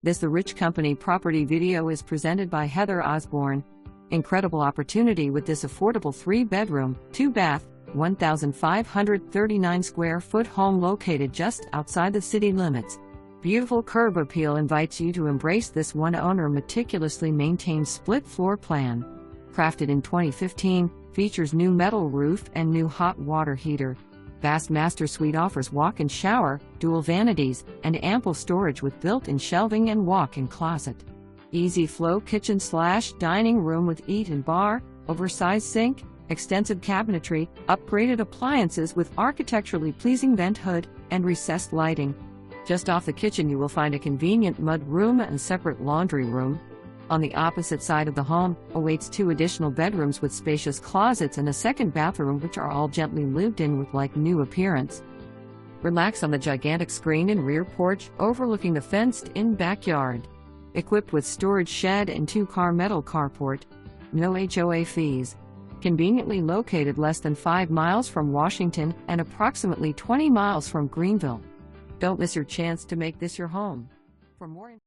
This The Rich Company property video is presented by Heather Osborne. Incredible opportunity with this affordable 3-bedroom, 2-bath, 1,539 square foot home located just outside the city limits. Beautiful curb appeal invites you to embrace this one-owner meticulously maintained split floor plan. Crafted in 2015, features new metal roof and new hot water heater. Vast master suite offers walk-in shower, dual vanities, and ample storage with built-in shelving and walk-in closet. Easy flow kitchen/dining room with eat and bar, oversized sink, extensive cabinetry, upgraded appliances with architecturally pleasing vent hood, and recessed lighting. Just off the kitchen you will find a convenient mud room and separate laundry room. On the opposite side of the home awaits 2 additional bedrooms with spacious closets and a second bathroom, which are all gently lived in with like-new appearance. Relax on the gigantic screen and rear porch overlooking the fenced-in backyard. Equipped with storage shed and 2-car metal carport. No HOA fees. Conveniently located less than 5 miles from Washington and approximately 20 miles from Greenville. Don't miss your chance to make this your home. For more